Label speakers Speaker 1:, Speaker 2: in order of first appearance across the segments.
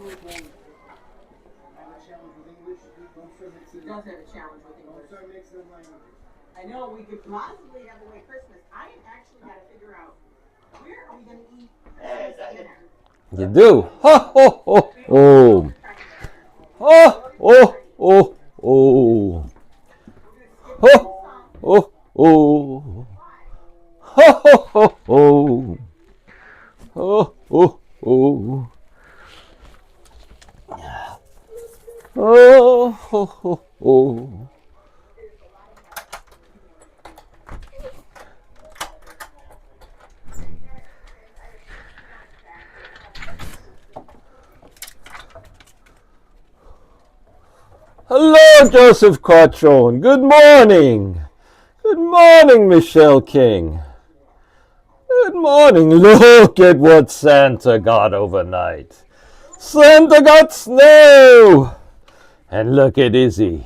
Speaker 1: He does have a challenge with English. I know we could possibly have away Christmas. I have actually got to figure out where are we going to eat Christmas dinner.
Speaker 2: You do? Ho, ho, ho, ho. Oh, oh, oh, oh. Ho, oh, oh. Ho, ho, ho, ho. Oh, oh, oh. Oh, ho, ho, ho. Hello, Joseph Quattrone. Good morning. Good morning, Michelle King. Good morning. Look at what Santa got overnight. Santa got snow. And look at Izzy.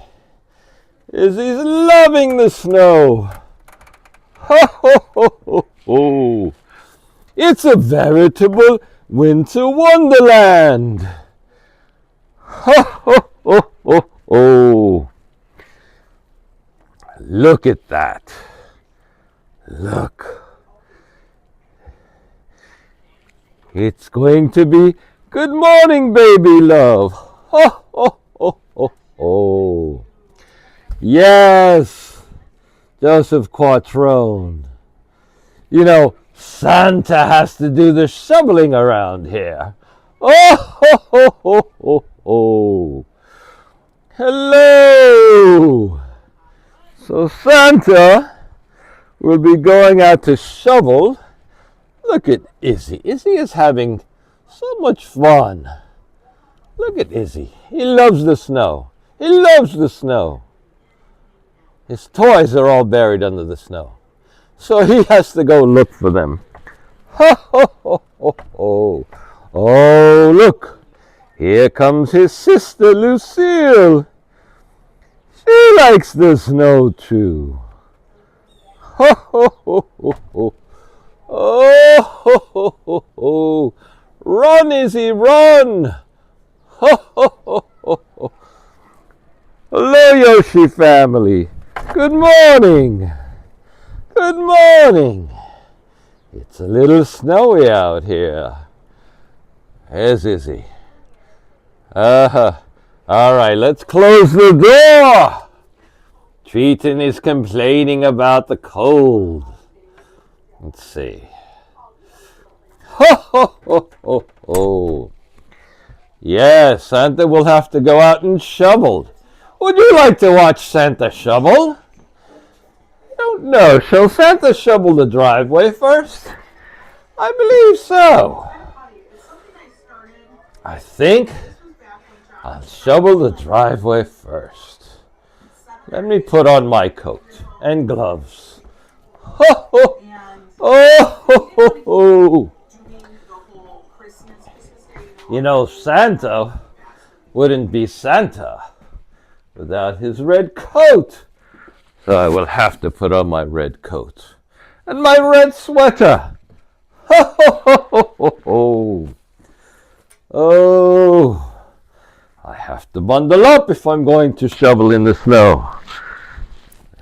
Speaker 2: Izzy's loving the snow. Ho, ho, ho, ho, ho. It's a veritable winter wonderland. Ho, ho, ho, ho. Oh, look at that. Look. It's going to be good morning, baby love. Ho, ho, ho, ho, ho. Yes, Joseph Quattrone. You know, Santa has to do the shoveling around here. Oh, ho, ho, ho, ho, ho. Hello! So Santa will be going out to shovel. Look at Izzy. Izzy is having so much fun. Look at Izzy. He loves the snow. He loves the snow. His toys are all buried under the snow. So he has to go look for them. Ho, ho, ho, ho, ho. Oh, look. Here comes his sister, Lucille. She likes the snow, too. Ho, ho, ho, ho, ho. Oh, ho, ho, ho, ho. Run, Izzy, run. Ho, ho, ho, ho, ho. Hello, Yoshi family. Good morning. Good morning. It's a little snowy out here. There's Izzy. All right, let's close the door. Triton is complaining about the cold. Let's see. Ho, ho, ho, ho, ho. Yes, Santa will have to go out and shovel. Would you like to watch Santa shovel? I don't know. Shall Santa shovel the driveway first? I believe so. I think I'll shovel the driveway first. Let me put on my coat and gloves. Ho, ho. Oh, ho, ho, ho. You know, Santa wouldn't be Santa without his red coat. So I will have to put on my red coat and my red sweater. Ho, ho, ho, ho, ho, ho. Oh, I have to bundle up if I'm going to shovel in the snow.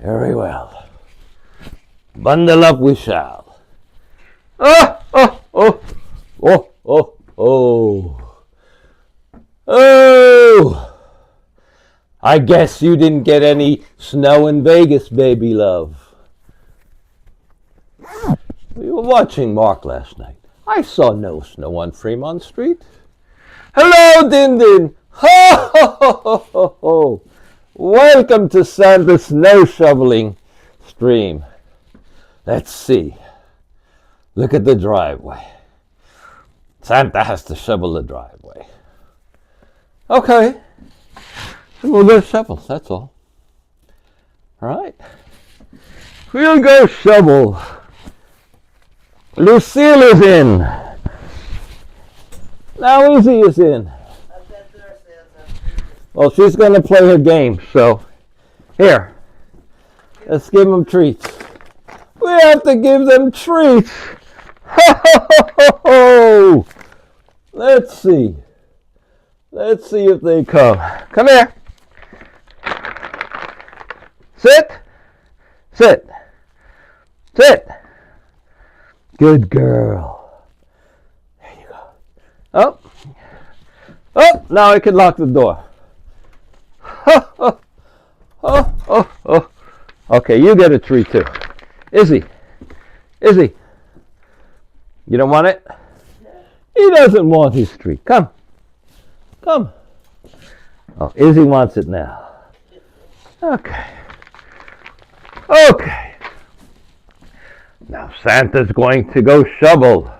Speaker 2: Very well. Bundle up we shall. Oh, oh, oh, oh, oh, oh. Oh. I guess you didn't get any snow in Vegas, baby love. We were watching Mark last night. I saw no snow on Fremont Street. Hello, Din Din. Ho, ho, ho, ho, ho, ho. Welcome to Santa's snow shoveling stream. Let's see. Look at the driveway. Santa has to shovel the driveway. Okay. We'll go shovel, that's all. All right. We'll go shovel. Lucille is in. Now Izzy is in. Well, she's going to play her game, so here. Let's give them treats. We have to give them treats. Ho, ho, ho, ho, ho. Let's see. Let's see if they come. Come here. Sit. Sit. Sit. Good girl. There you go. Oh. Oh, now I can lock the door. Oh. Okay, you get a treat too. Izzy. You don't want it? He doesn't want his treat. Come. Oh, Izzy wants it now. Okay. Now Santa's going to go shovel.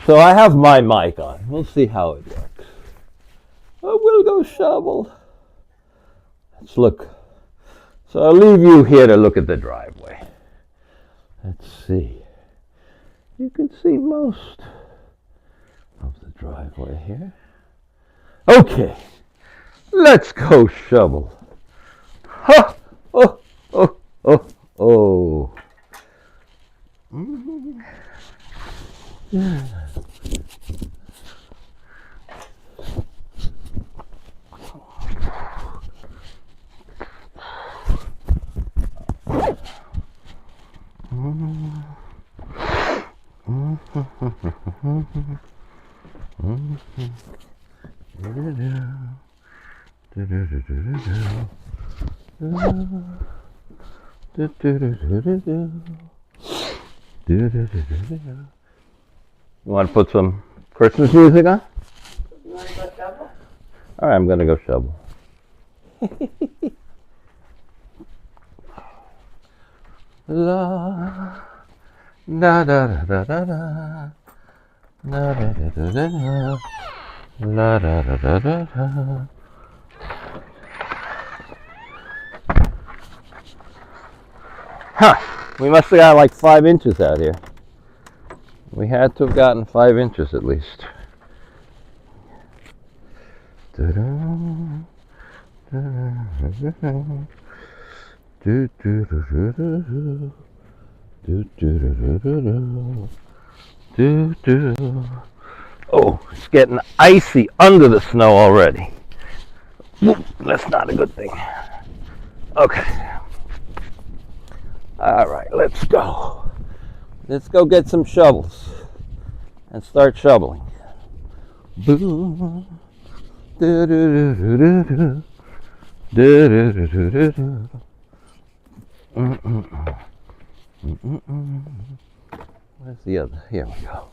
Speaker 2: So I have my mic on. We'll see how it works. Oh, we'll go shovel. Let's look. So I'll leave you here to look at the driveway. Let's see. You can see most of the driveway here. Okay. Let's go shovel. Ha! Oh. Yeah. You want to put some Christmas music on?
Speaker 1: You want to go shovel?
Speaker 2: All right, I'm going to go shovel. La da da da da da da da da da da la da da da da da. Huh, we must have got like 5 inches out here. We had to have gotten 5 inches at least. Oh, it's getting icy under the snow already. That's not a good thing. Okay. All right, let's go. Let's go get some shovels and start shoveling. Boom. Where's the other? Here we go.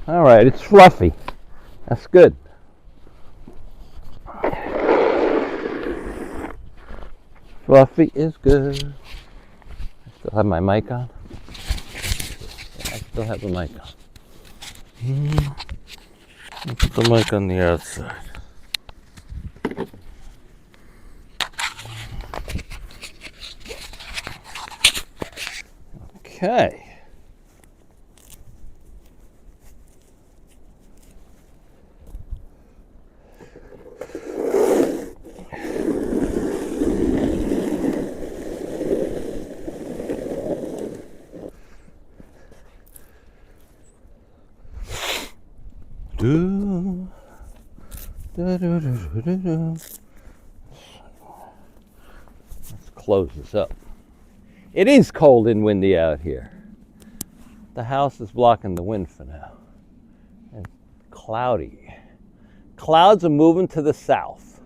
Speaker 2: All right, it's fluffy. That's good. Fluffy is good. I still have my mic on. I still have the mic on. Put the mic on the outside. Okay. Let's close this up. It is cold and windy out here. The house is blocking the wind for now. And cloudy. Clouds are moving to the south.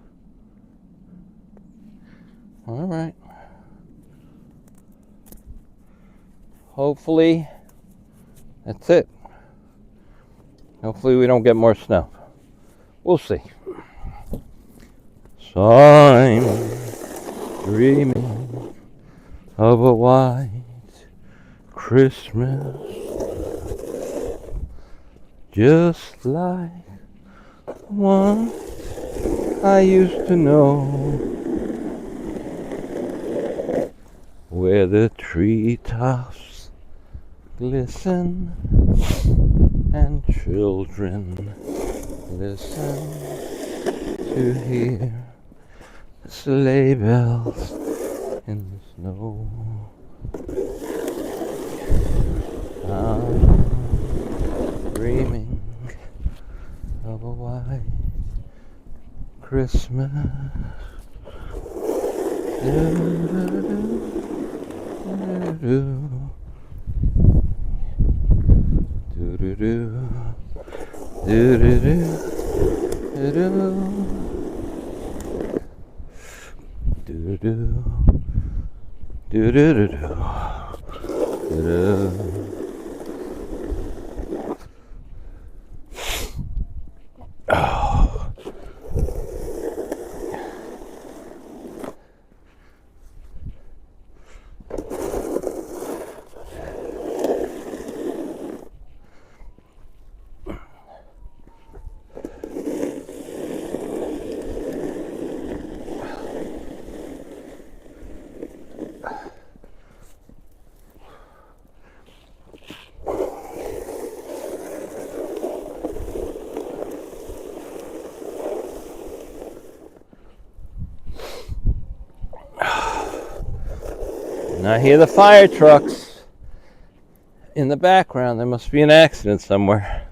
Speaker 2: All right. Hopefully, that's it. Hopefully we don't get more snow. We'll see. So I'm dreaming of a white Christmas, just like one I used to know, where the treetops glisten and children listen to hear the sleigh bells in the snow. Christmas. And I hear the fire trucks in the background. There must be an accident somewhere.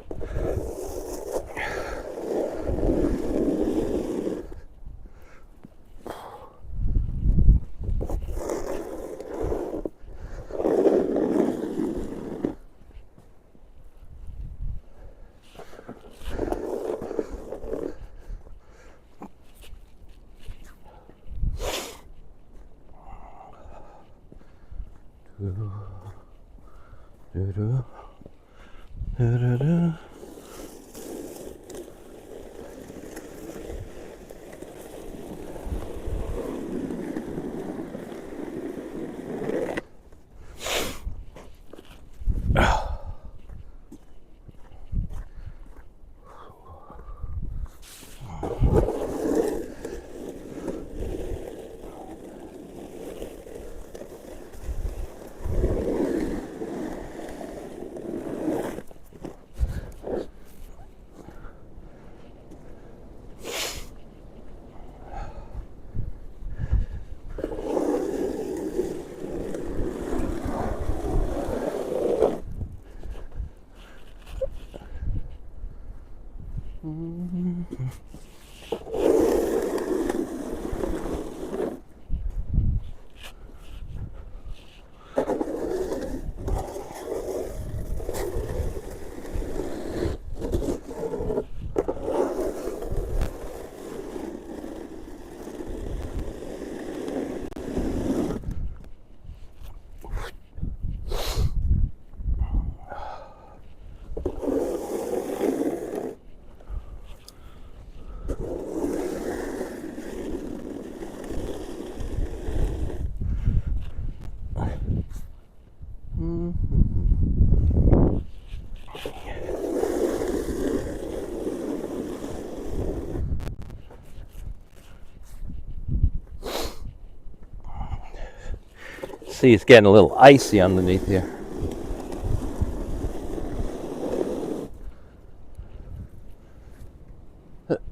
Speaker 2: See, it's getting a little icy underneath here.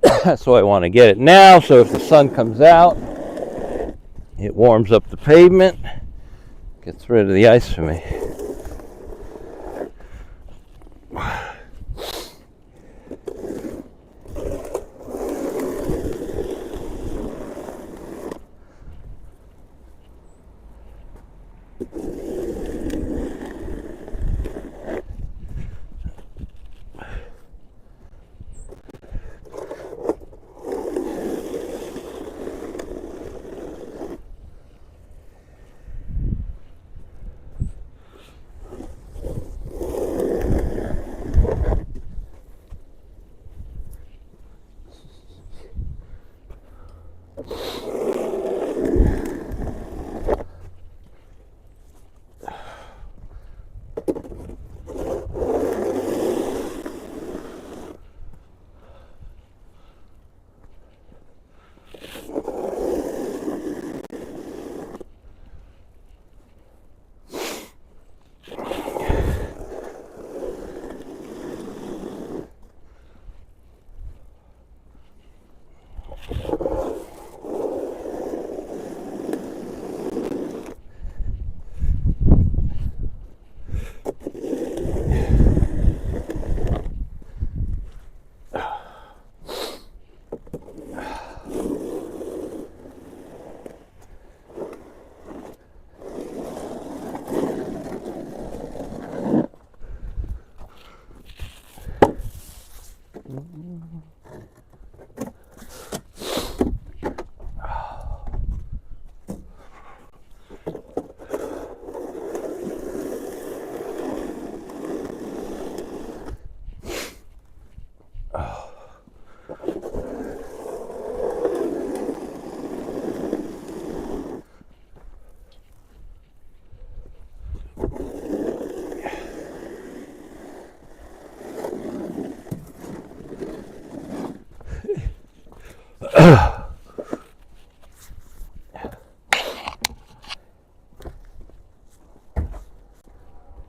Speaker 2: That's why I want to get it now, so if the sun comes out, it warms up the pavement, gets rid of the ice for me.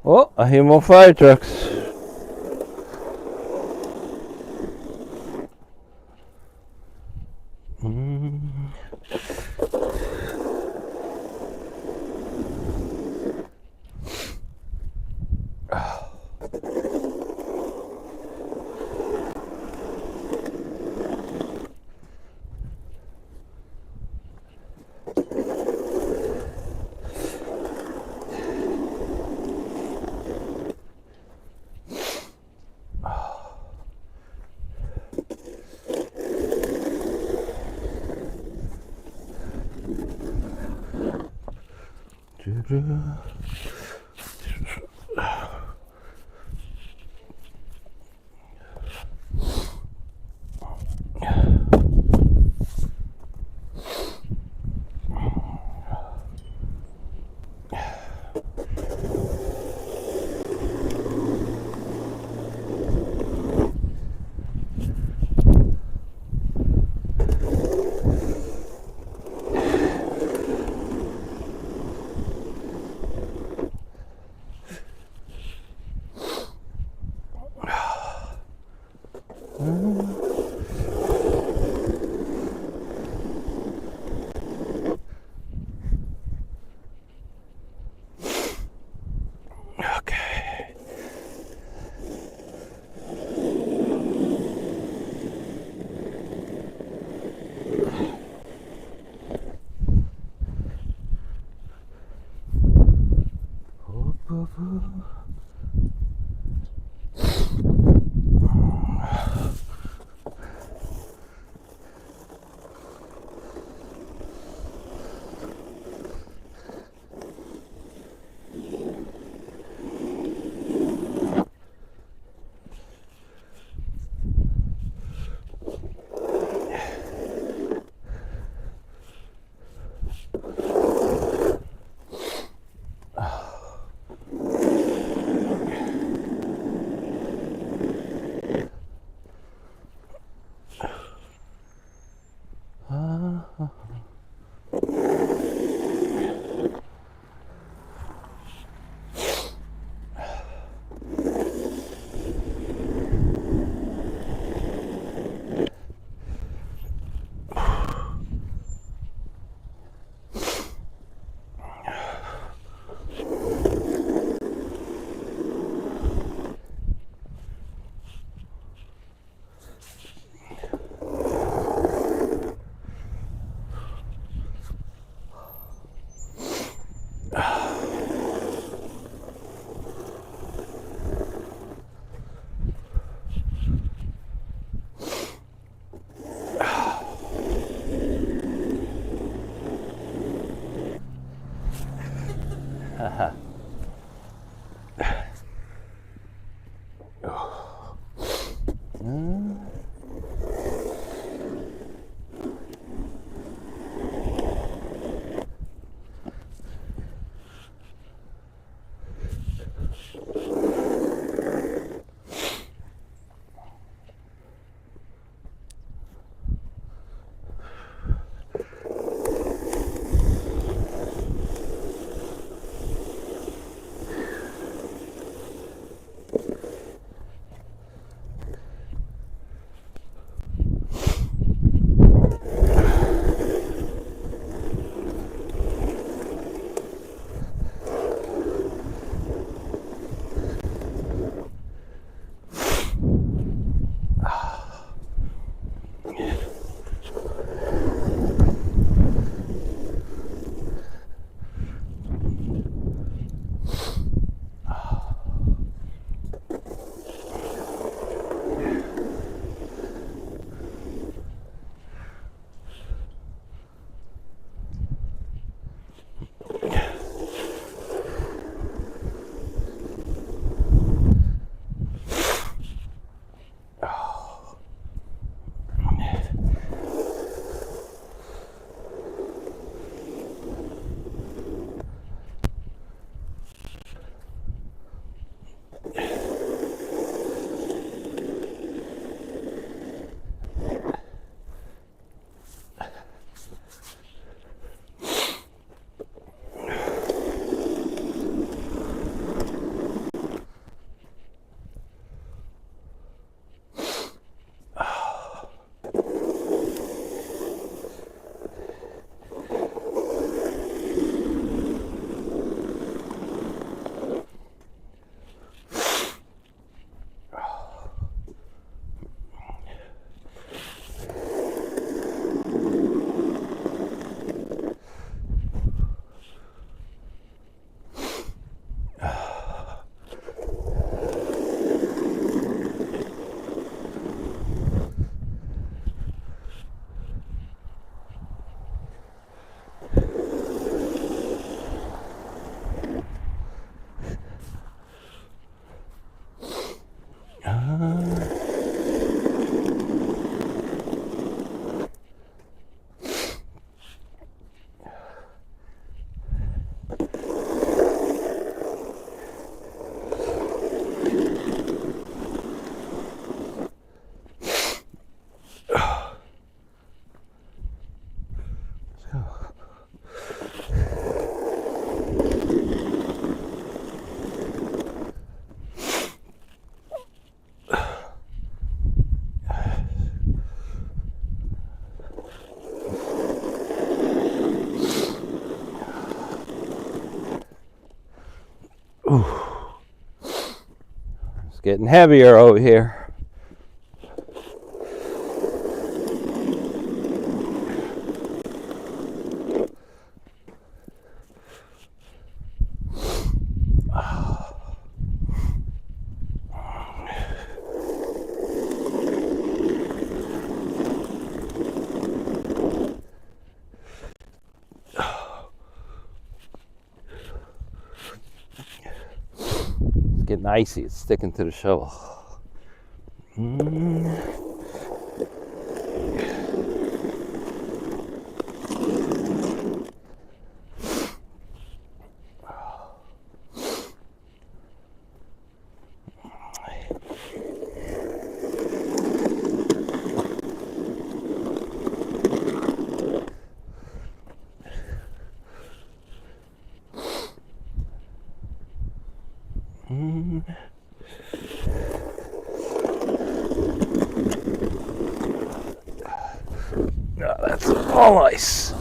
Speaker 2: Oh, I hear more fire trucks. Okay. It's getting heavier over here. It's getting icy. It's sticking to the shovel. No, that's all ice.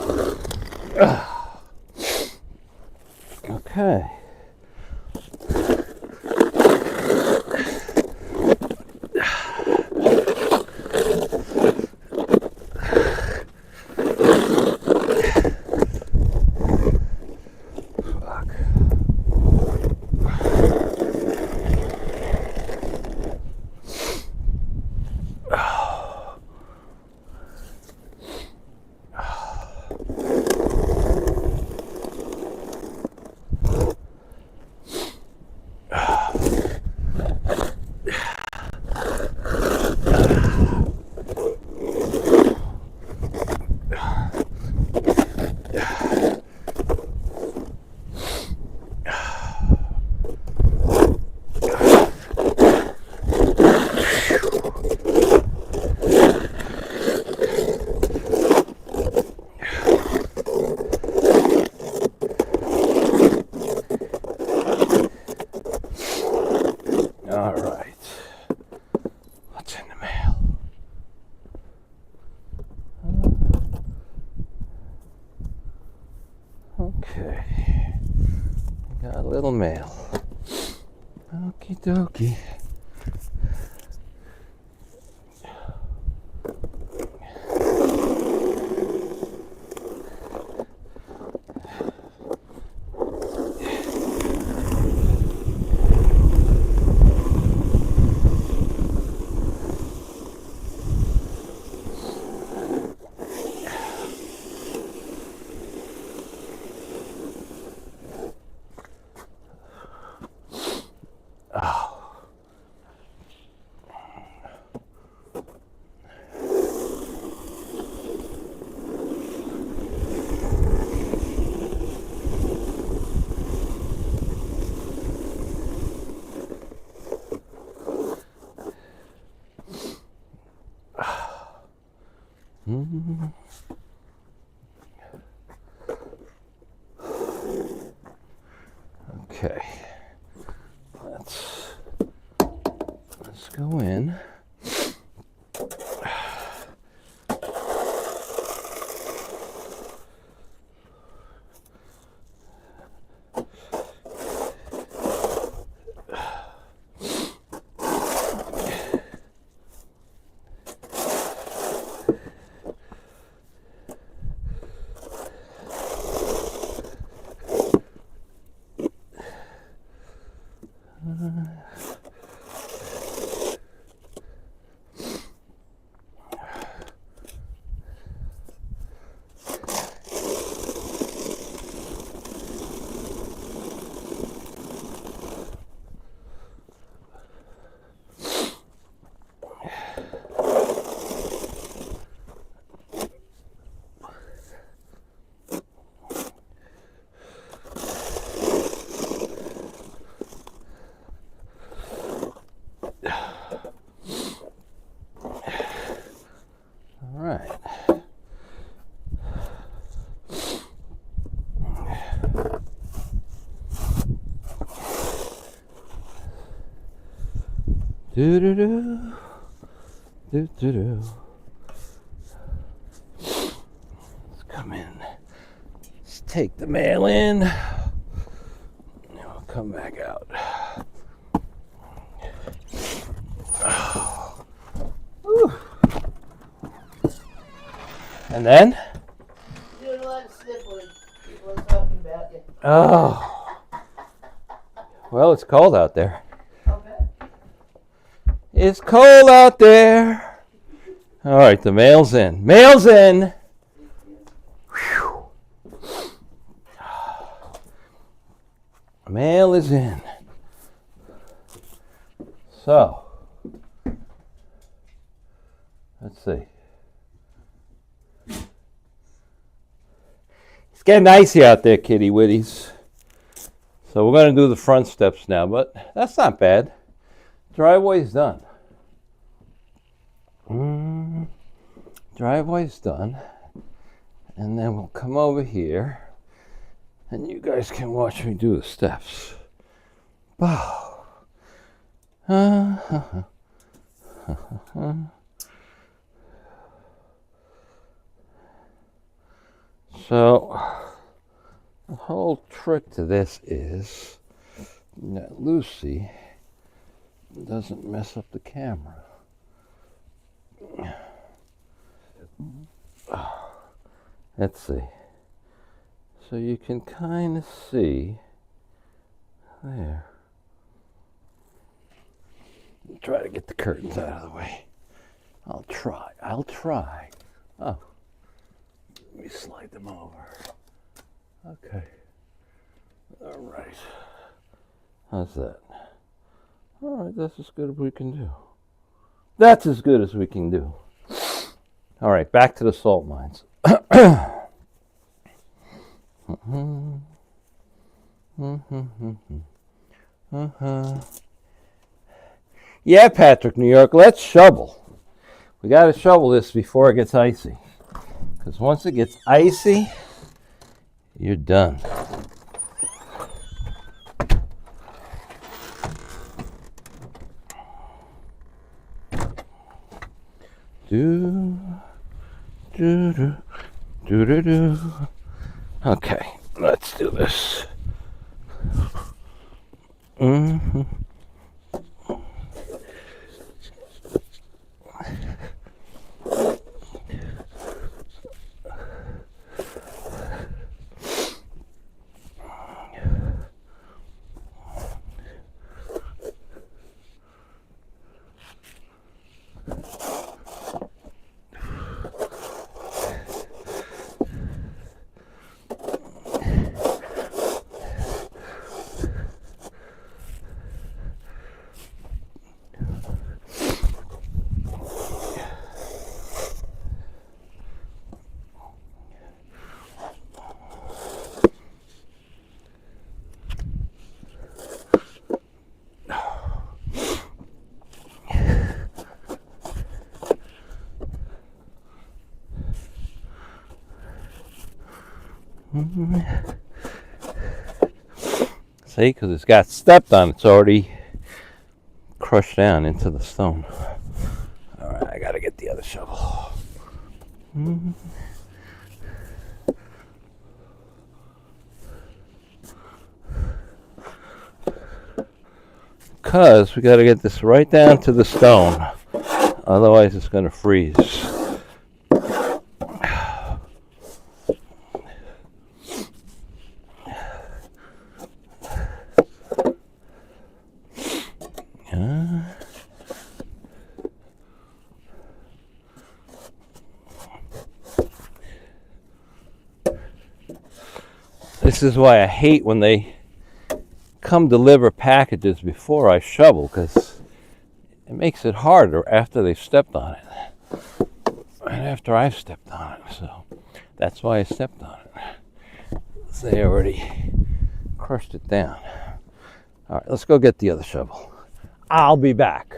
Speaker 2: Okay. All right. What's in the mail? Okay. Got a little mail. Okie dokie. Okay, let's go in. Do do do do do do. Let's come in. Let's take the mail in. come back out. And then?
Speaker 3: Doing a lot of sniffling. People are talking about you.
Speaker 2: Oh. Well, it's cold out there.
Speaker 3: Okay.
Speaker 2: It's cold out there. All right, the mail's in. Mail's in. Whew. Mail is in. So, let's see. It's getting icy out there, kitty witties. So we're going to do the front steps now, but that's not bad. Driveway's done. Driveway's done. And then we'll come over here and you guys can watch me do the steps. Wow. So the whole trick to this is that Lucy doesn't mess up the camera. Let's see. So you can kind of see there. Try to get the curtains out of the way. I'll try. Oh, let me slide them over. Okay. All right. How's that? All right, that's as good as we can do. That's as good as we can do. All right, back to the salt mines. Yeah, Patrick, New York, let's shovel. We got to shovel this before it gets icy. Because once it gets icy, you're done. Okay, let's do this. See, because it's got stepped on, it's already crushed down into the stone. All right, I gotta get the other shovel. Because we gotta get this right down to the stone, otherwise it's gonna freeze. This is why I hate when they come deliver packages before I shovel, because it makes it harder after they've stepped on it and after I've stepped on it. So that's why I stepped on it. They already crushed it down. All right, let's go get the other shovel. I'll be back.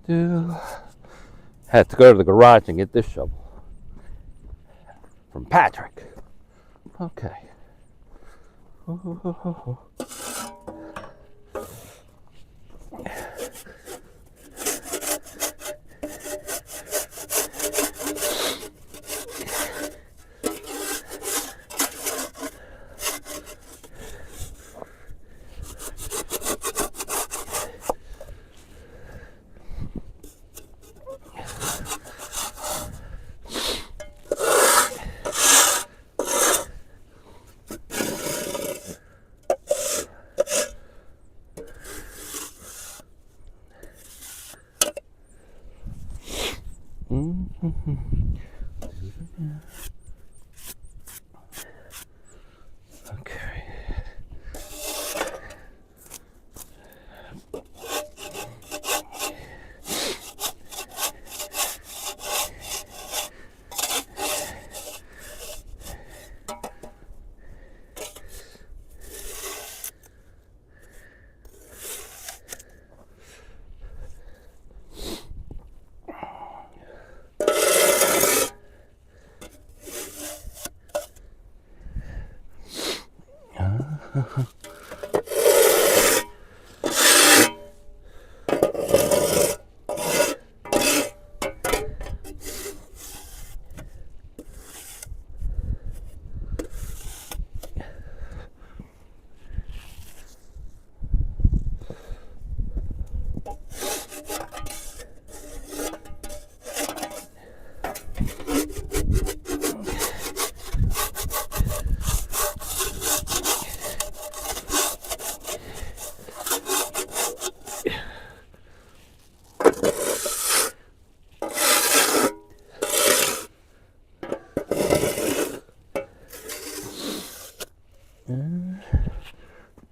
Speaker 2: Had to go to the garage and get this shovel from Patrick. Okay. Okay.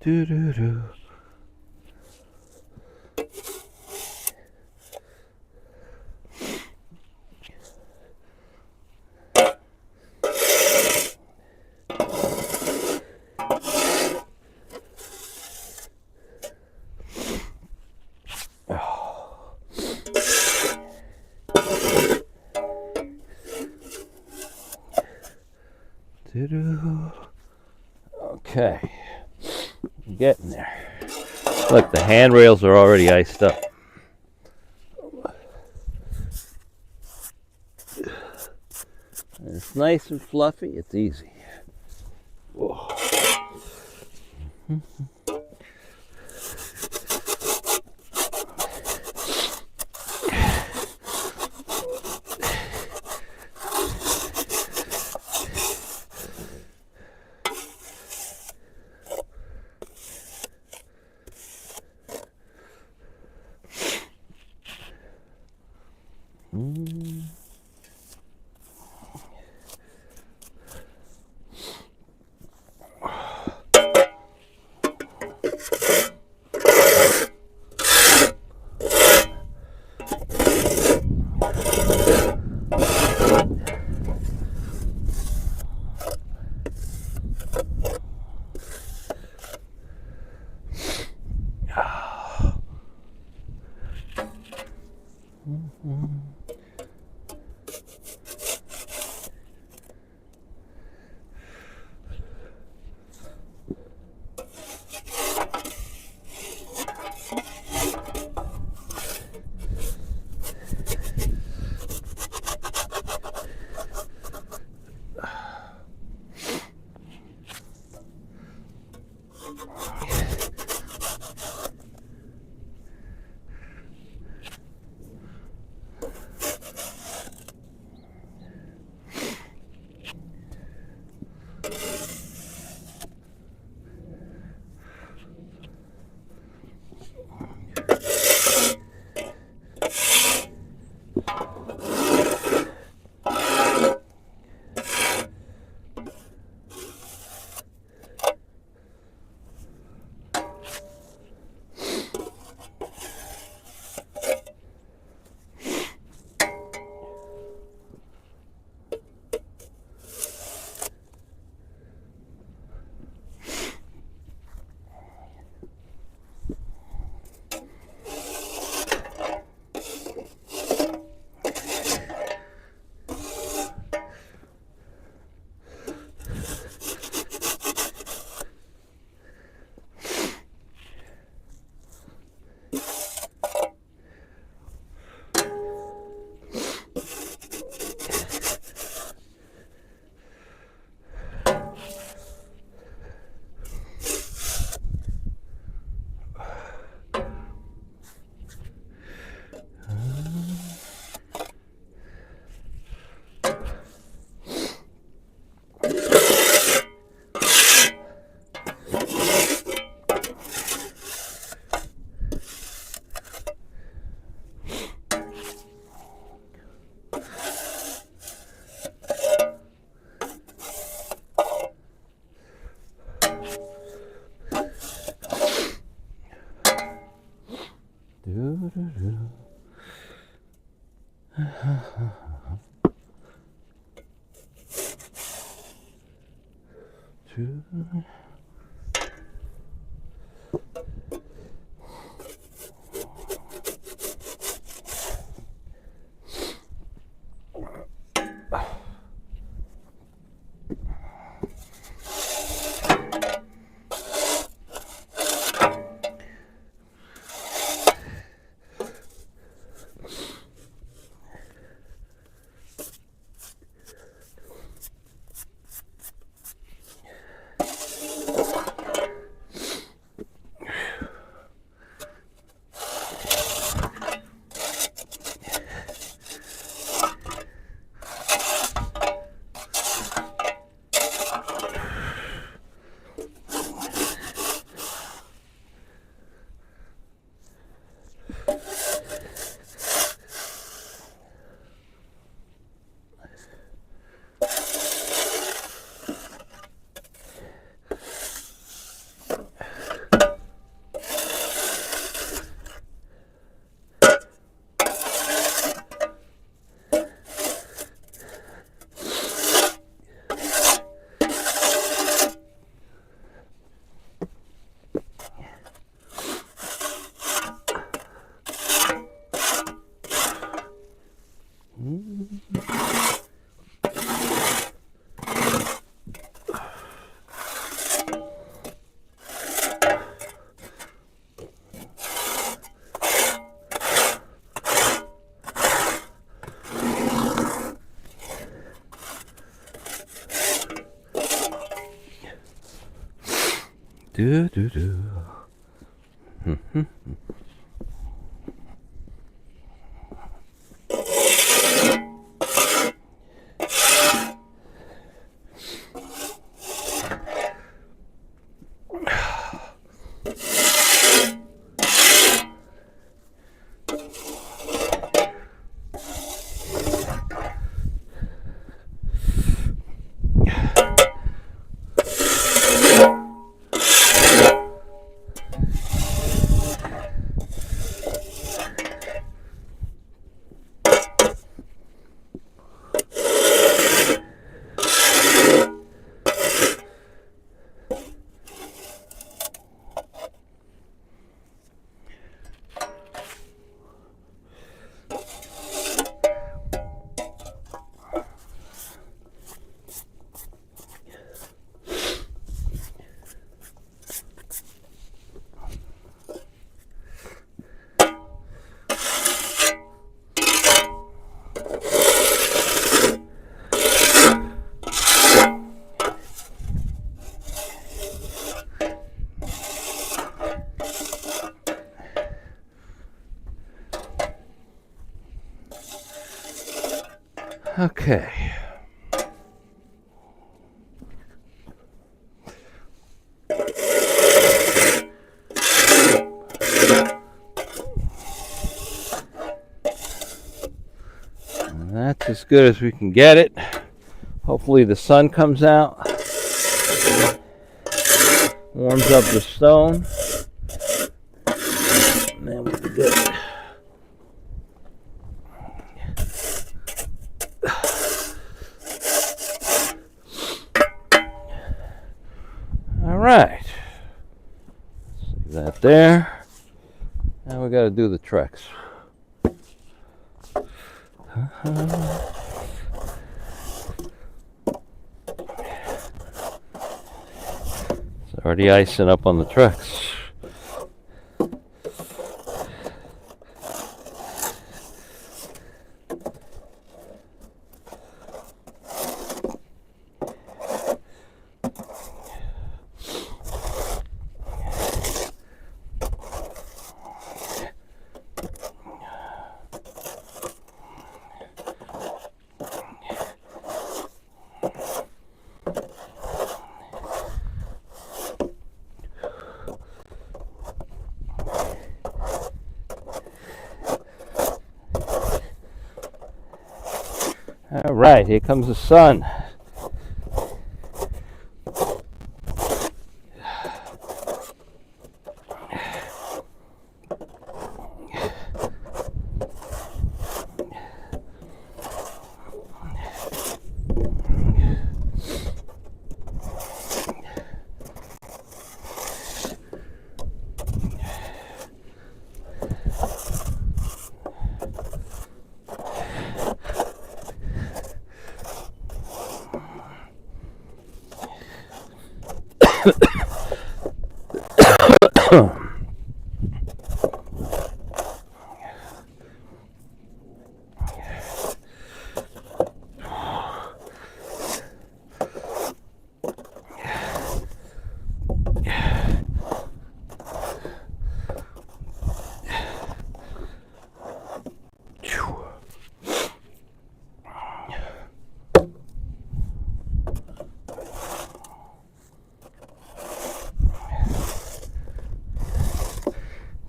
Speaker 2: Do-do-do. Okay, getting there. Look, the handrails are already iced up. It's nice and fluffy, it's easy. Whoa. Do do do. Okay. And that's as good as we can get it. Hopefully the sun comes out, warms up the stone, and then we'll be good. All right, leave that there. Now we got to do the Trex. It's already icing up on the Trex. All right, here comes the sun.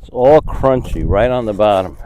Speaker 2: It's all crunchy right on the bottom.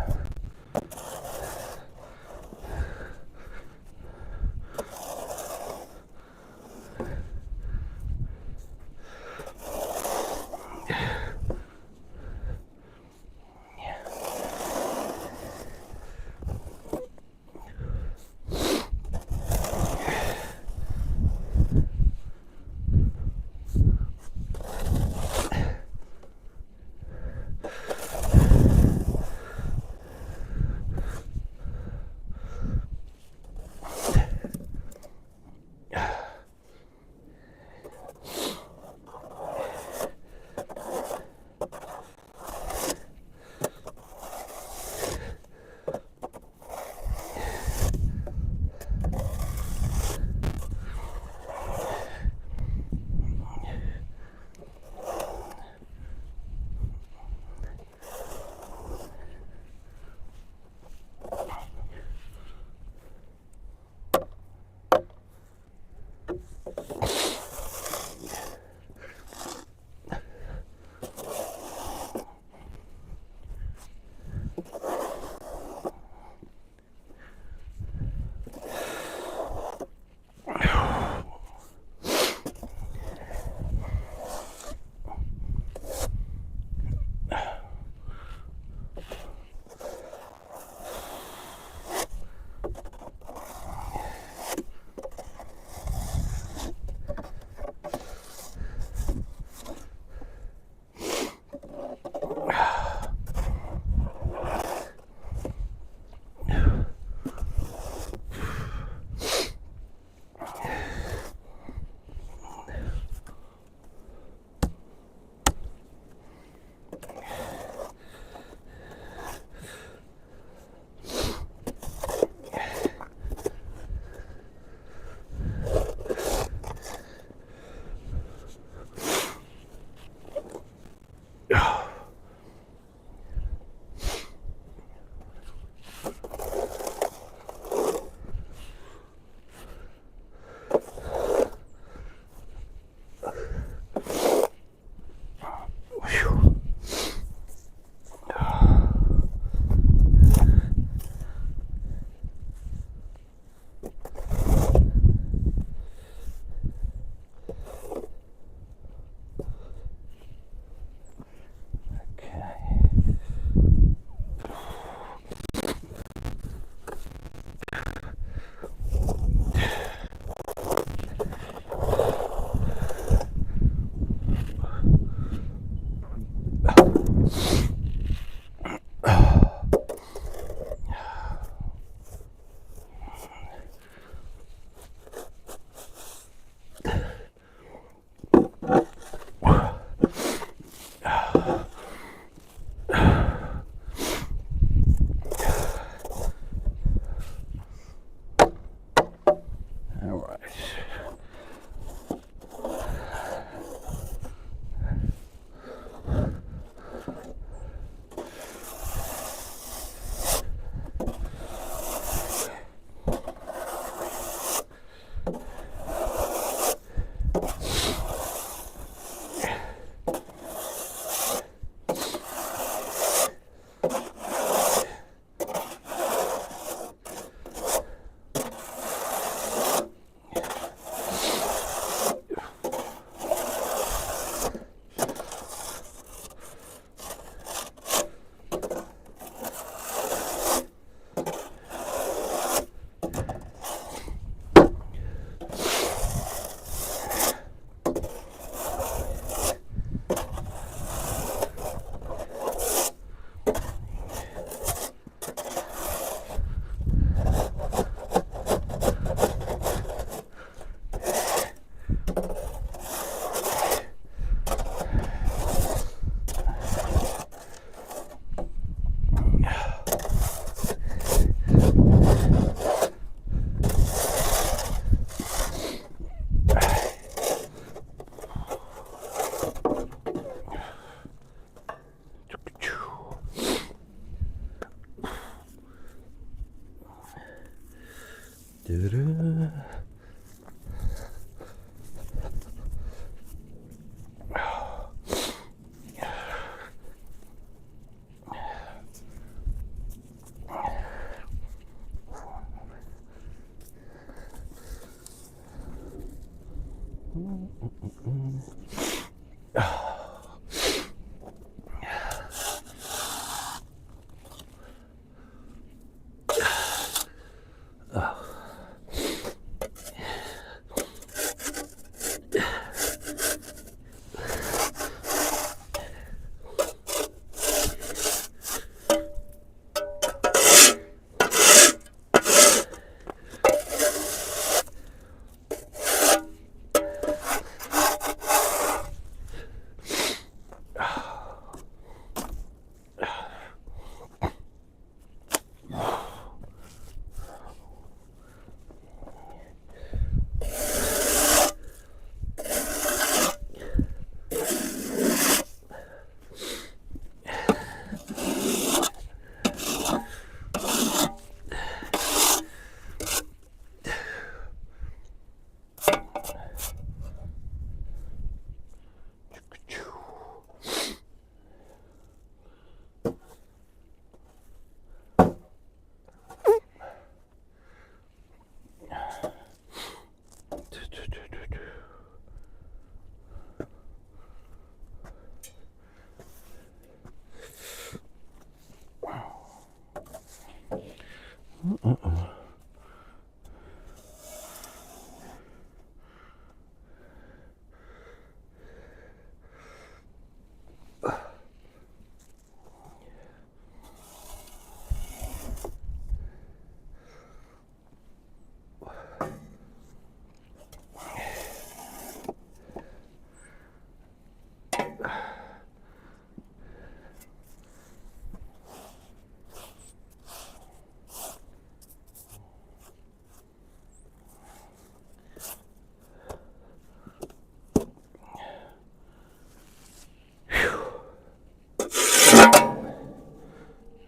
Speaker 2: Doo-doo.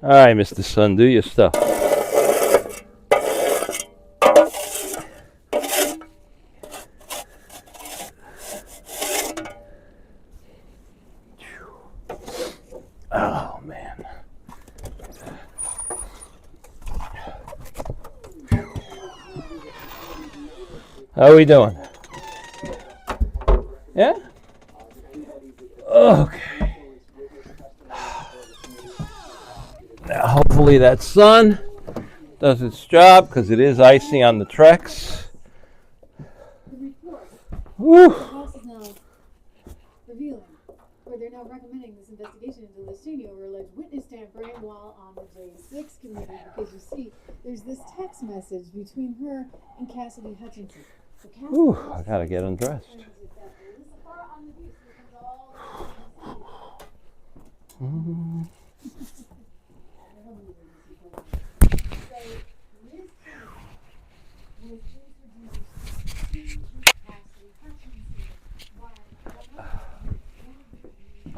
Speaker 2: All right, Mr. Sun, do your stuff. Oh, man. How are we doing? Yeah? Okay. Now, hopefully that sun does its job, because it is icy on the treks. Woo.
Speaker 4: The House is now revealing, or they're now recommending this investigation into Lestini over alleged witness tampering while on the J6 committee, because you see, there's this text message between her and Cassidy Hutchinson. So Cassidy
Speaker 2: Whew, I gotta get undressed.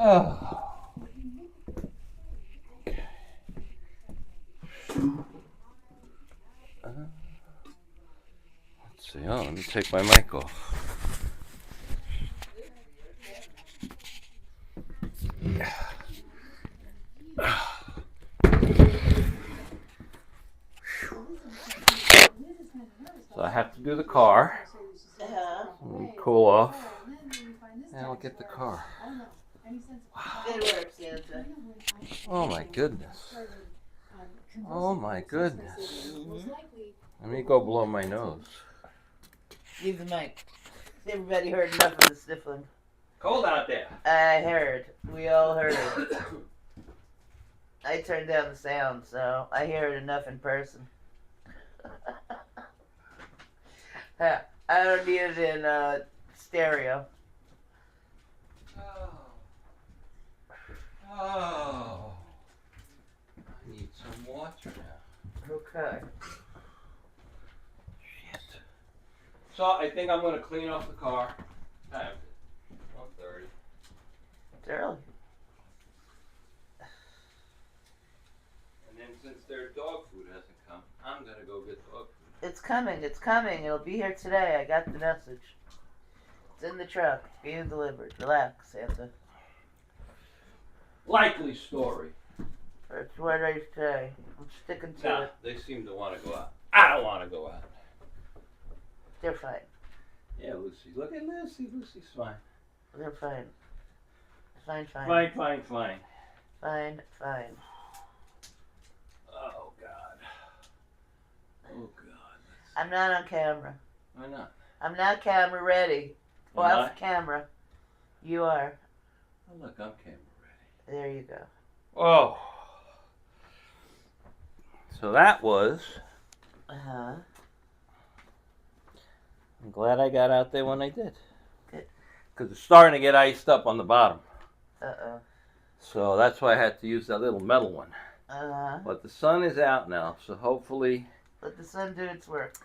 Speaker 2: Oh. Let's see. Oh, let me take my mic off. So I have to do the car. Cool off. And I'll get the car.
Speaker 3: Good work, Santa.
Speaker 2: Oh my goodness. Oh my goodness. Let me go blow my nose.
Speaker 3: Leave the mic. Everybody heard enough of the sniffling.
Speaker 2: Cold out there.
Speaker 3: I heard. We all heard it. I turned down the sound, so I hear it enough in person. I don't need it in stereo.
Speaker 2: Oh. I need some water now.
Speaker 3: Okay.
Speaker 2: Shit. So I think I'm gonna clean off the car. 1:30.
Speaker 3: It's early.
Speaker 2: And then since their dog food hasn't come, I'm gonna go get dog food.
Speaker 3: It's coming. It's coming. It'll be here today. I got the message. It's in the truck. It's being delivered. Relax, Santa.
Speaker 2: Likely story.
Speaker 3: That's what I say. I'm sticking to it.
Speaker 2: They seem to want to go out. I don't want to go out.
Speaker 3: They're fine.
Speaker 2: Yeah, Lucy. Look at Lucy. Lucy's fine.
Speaker 3: They're fine. Fine.
Speaker 2: Fine.
Speaker 3: Fine.
Speaker 2: Oh, God. Oh, God.
Speaker 3: I'm not on camera.
Speaker 2: Why not?
Speaker 3: I'm not camera ready.
Speaker 2: You're
Speaker 3: Off
Speaker 2: not?
Speaker 3: camera. You are.
Speaker 2: Oh, look, I'm camera ready.
Speaker 3: There you go.
Speaker 2: Oh. So that was.
Speaker 3: Uh-huh.
Speaker 2: I'm glad I got out there when I did.
Speaker 3: Good.
Speaker 2: Because it's starting to get iced up on the bottom.
Speaker 3: Uh-oh.
Speaker 2: So that's why I had to use that little metal one.
Speaker 3: Uh-huh.
Speaker 2: But the sun is out now, so hopefully,
Speaker 3: Let the sun do its work.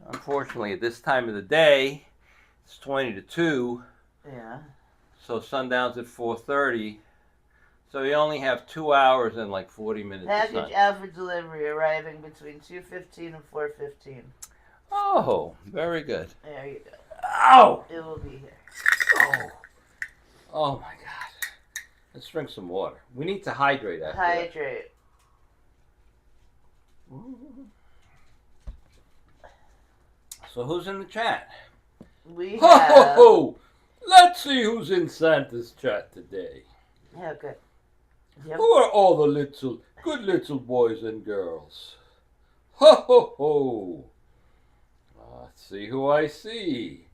Speaker 2: unfortunately, at this time of the day, it's 20 to 2,
Speaker 3: Yeah.
Speaker 2: so sundown's at 4:30. So you only have 2 hours and like 40 minutes of
Speaker 3: Package
Speaker 2: sun.
Speaker 3: out for delivery, arriving between 2:15 and 4:15.
Speaker 2: Oh, very good.
Speaker 3: There you go.
Speaker 2: Ow!
Speaker 3: It will be here.
Speaker 2: Oh. Oh my God. Let's drink some water. We need to hydrate after that.
Speaker 3: Hydrate.
Speaker 2: So who's in the chat?
Speaker 3: We
Speaker 2: Ho ho
Speaker 3: have.
Speaker 2: ho! Let's see who's in Santa's chat today.
Speaker 3: Yeah, good. Yep.
Speaker 2: Who are all the good little boys and girls? Ho ho ho! Let's see who I see.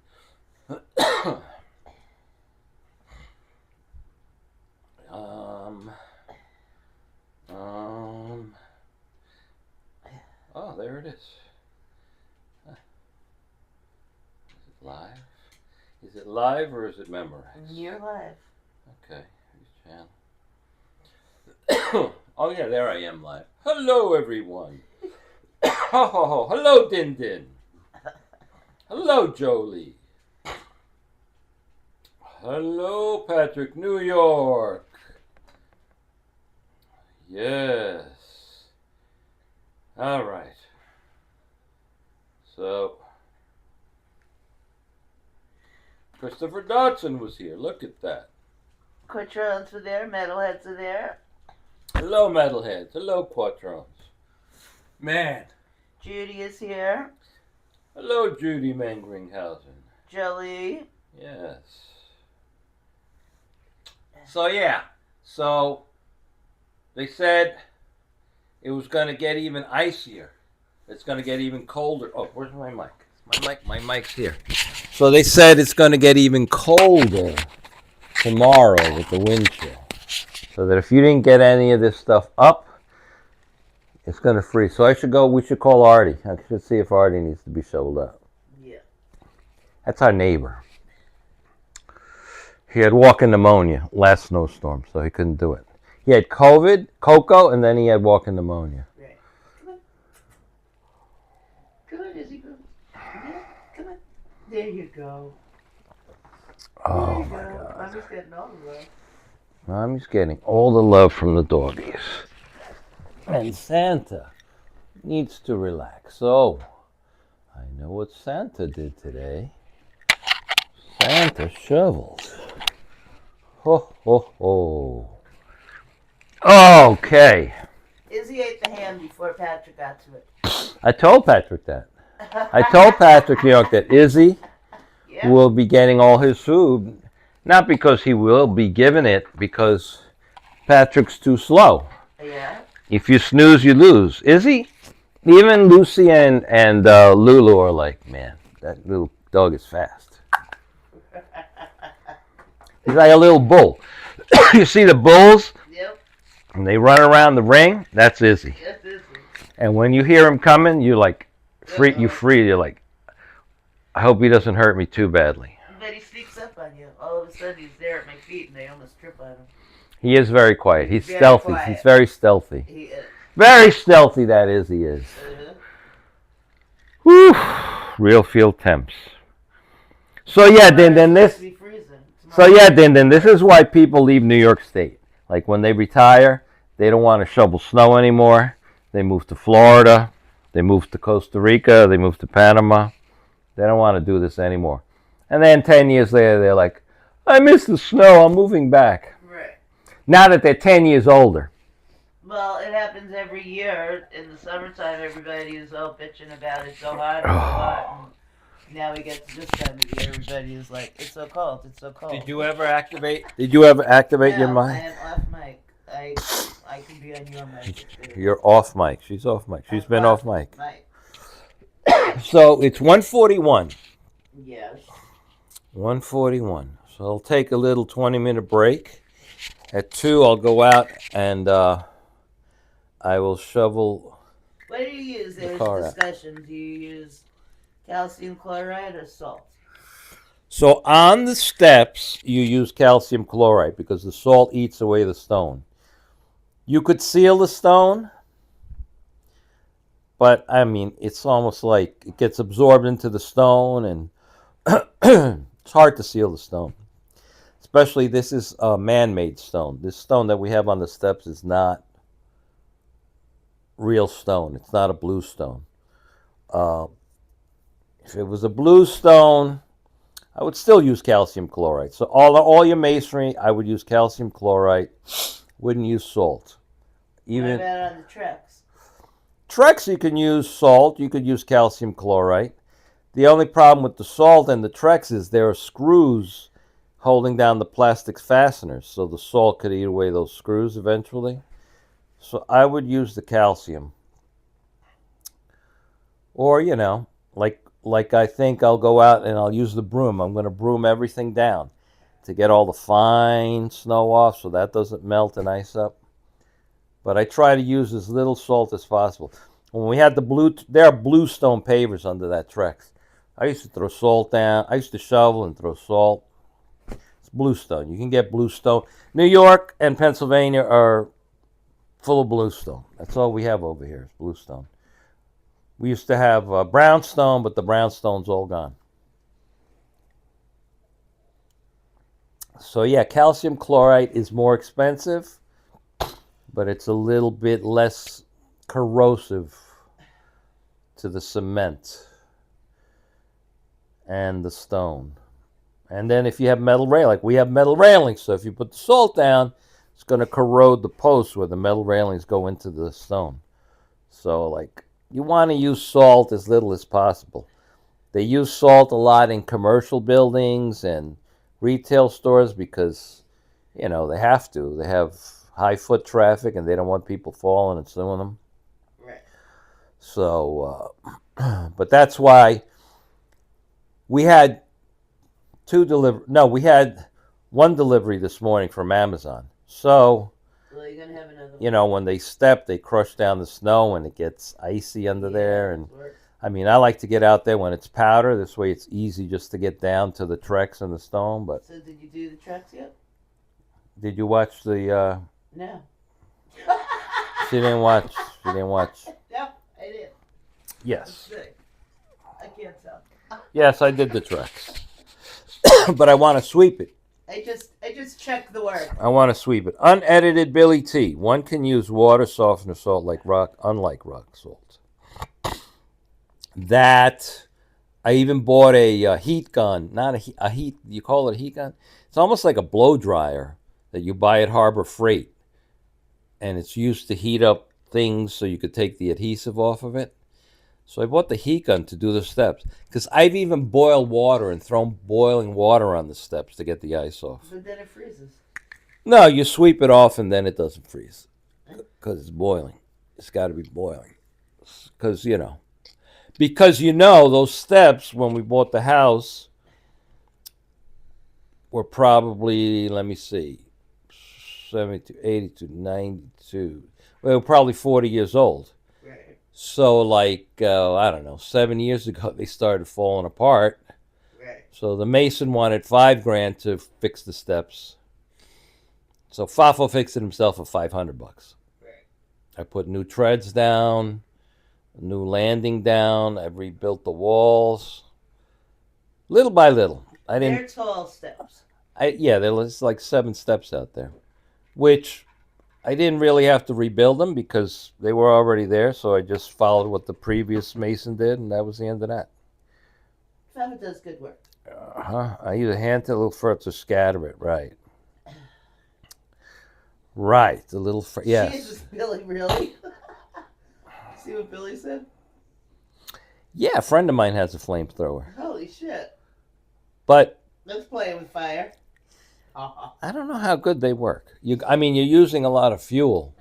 Speaker 2: Oh, there it is. Is it live? Is it live or is it memorized?
Speaker 3: You're live.
Speaker 2: Okay, here's channel. Oh yeah, there I am live. Hello everyone. Ho ho ho. Hello Din Din. Hello Jolie. Hello Patrick, New York. Yes. All right. So Christopher Dodson was here. Look at that.
Speaker 3: Quattrons are there. Metalheads are there.
Speaker 2: Hello, metalheads. Hello, quattrons. Man.
Speaker 3: Judy is here.
Speaker 2: Hello, Judy Mangringhausen.
Speaker 3: Jolie.
Speaker 2: Yes. So, yeah. So, they said it was going to get even icier. It's going to get even colder. Oh, where's my mic? My mic's here. So, they said it's going to get even colder tomorrow with the wind chill. So that if you didn't get any of this stuff up, it's going to freeze. So we should call Artie. I should see if Artie needs to be shoveled up.
Speaker 3: Yeah.
Speaker 2: That's our neighbor. He had walking pneumonia last snowstorm, so he couldn't do it. He had COVID, Coco, and then he had walking pneumonia.
Speaker 3: Right. Come on, Izzy. Yeah, come on. There you go.
Speaker 2: Oh,
Speaker 3: there you
Speaker 2: my
Speaker 3: go.
Speaker 2: God.
Speaker 3: Mommy's getting all the love.
Speaker 2: Mommy's getting all the love from the doggies. And Santa needs to relax. So, I know what Santa did today. Santa shoveled. Ho, ho, ho. Okay.
Speaker 3: Izzy ate the ham before Patrick got to it.
Speaker 2: I told Patrick that. I told Patrick, New York, that Izzy
Speaker 3: Yeah.
Speaker 2: will be getting all his food. Not because he will be given it, because Patrick's too slow.
Speaker 3: Yeah.
Speaker 2: If you snooze, you lose. Izzy? Even Lucy and Lulu are like, man, that little dog is fast. He's like a little bull. You see the bulls?
Speaker 3: Yep.
Speaker 2: And they run around the ring? That's Izzy.
Speaker 3: Yes, Izzy.
Speaker 2: And when you hear him coming, you like, you free. You're like, I hope he doesn't hurt me too badly.
Speaker 3: But he sneaks up on you. All of a sudden he's there at my feet and they almost trip on him.
Speaker 2: He is very quiet. He's
Speaker 3: Very
Speaker 2: stealthy.
Speaker 3: quiet.
Speaker 2: He's very stealthy.
Speaker 3: He is.
Speaker 2: Very stealthy, that is, he is.
Speaker 3: Uh-huh.
Speaker 2: Whew. Real field temps. So yeah, then this.
Speaker 3: Be freezing.
Speaker 2: So yeah, then this is why people leave New York State. Like when they retire, they don't want to shovel snow anymore. They move to Florida They moved to Costa Rica. They moved to Panama. They don't want to do this anymore. And then 10 years later, they're like, I miss the snow. I'm moving back.
Speaker 3: Right.
Speaker 2: Now that they're 10 years older.
Speaker 3: Well, it happens every year. In the summertime, everybody is all bitching about it's so hot, it's so hot. And now we get to this time of year, everybody is like, it's so cold, it's so cold.
Speaker 2: Did you ever activate your
Speaker 3: No,
Speaker 2: mic?
Speaker 3: I am off mic. I can be on your mic.
Speaker 2: You're off mic. She's off mic. She's been off mic.
Speaker 3: Mic.
Speaker 2: So it's 1:41.
Speaker 3: Yes.
Speaker 2: 1:41. So I'll take a little 20-minute break. At 2, I'll go out and I will shovel.
Speaker 3: What do you use? There's
Speaker 2: car out.
Speaker 3: discussion. Do you use calcium chloride or salt?
Speaker 2: So on the steps, you use calcium chloride because the salt eats away the stone. You could seal the stone, but I mean, it's almost like it gets absorbed into the stone, and it's hard to seal the stone. Especially this is a man-made stone. This stone that we have on the steps is not real stone. It's not a blue stone. If it was a blue stone, I would still use calcium chloride. So all your masonry, I would use calcium chloride. Wouldn't use salt.
Speaker 3: What about on the Trex?
Speaker 2: Trex, you can use salt. You could use calcium chloride. The only problem with the salt and the Trex is there are screws holding down the plastic fasteners, so the salt could eat away those screws eventually. So I would use the calcium. Or, like I think I'll go out and I'll use the broom. I'm going to broom everything down to get all the fine snow off so that doesn't melt and ice up. But I try to use as little salt as possible. When we had there are bluestone pavers under that Trex. I used to throw salt down. I used to shovel and throw salt. It's bluestone. You can get bluestone. New York and Pennsylvania are full of bluestone. That's all we have over here is bluestone. We used to have brownstone, but the brownstone's all gone. So yeah, calcium chloride is more expensive, but it's a little bit less corrosive to the cement and the stone. And then if you have metal railing, like we have metal railings, so if you put the salt down, it's going to corrode the posts where the metal railings go into the stone. So like you want to use salt as little as possible. They use salt a lot in commercial buildings and retail stores because, they have to. They have high foot traffic and they don't want people falling and suing them.
Speaker 3: Right.
Speaker 2: So, but that's why we had we had one delivery this morning from Amazon. So,
Speaker 3: well, you're gonna have another one.
Speaker 2: When they step, they crush down the snow and it gets icy under there. And I mean, I like to get out there when it's powder. This way it's easy just to get down to the Trex and the stone. But
Speaker 3: so did you do the Trex yet?
Speaker 2: Did you watch the...
Speaker 3: No.
Speaker 2: She didn't watch. She didn't watch.
Speaker 3: No, I did.
Speaker 2: Yes.
Speaker 3: I can't tell.
Speaker 2: Yes, I did the Trex. But I want to sweep it.
Speaker 3: I just checked the word.
Speaker 2: I want to sweep it. Unedited Billy T. One can use water softener salt like rock, unlike rock salt. That I even bought a heat gun. Not a heat. You call it a heat gun? It's almost like a blow dryer that you buy at Harbor Freight, and it's used to heat up things so you could take the adhesive off of it. So I bought the heat gun to do the steps because I've even boiled water and thrown boiling water on the steps to get the ice off.
Speaker 3: But then it freezes.
Speaker 2: No, you sweep it off and then it doesn't freeze because it's boiling. It's got to be boiling because those steps when we bought the house were probably, let me see, 72, 82, 92. Well, probably 40 years old.
Speaker 3: Right.
Speaker 2: So, like, I don't know, 7 years ago, they started falling apart.
Speaker 3: Right.
Speaker 2: So the mason wanted $5,000 to fix the steps. So Fafo fixed it himself for $500.
Speaker 3: Right.
Speaker 2: I put new treads down, a new landing down. I rebuilt the walls, little by little.
Speaker 3: They're tall steps.
Speaker 2: There's like 7 steps out there, which I didn't really have to rebuild them because they were already there, so I just followed what the previous mason did, and that was the end of that.
Speaker 3: Fava does good work.
Speaker 2: I use a hand to a little further to scatter it, right. Right, the little, yes.
Speaker 3: Jesus, Billy, really? See what Billy said?
Speaker 2: Yeah, a friend of mine has a flamethrower.
Speaker 3: Holy shit.
Speaker 2: But
Speaker 3: Let's play with fire.
Speaker 2: I don't know how good they work. You're using a lot of fuel.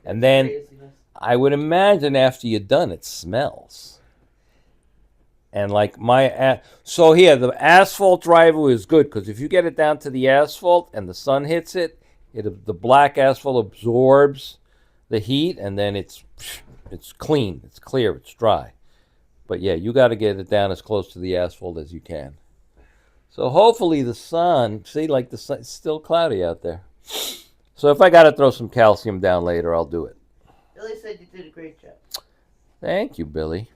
Speaker 2: And then
Speaker 3: Craziness.
Speaker 2: I would imagine after you're done, it smells. And like so here, the asphalt driver is good because if you get it down to the asphalt and the sun hits it, the black asphalt absorbs the heat, and then it's clean, it's clear, it's dry. But yeah, you got to get it down as close to the asphalt as you can. So hopefully the sun, see, like the sun, it's still cloudy out there. So if I got to throw some calcium down later, I'll do it.
Speaker 3: Billy said you did a great job.
Speaker 2: Thank you, Billy.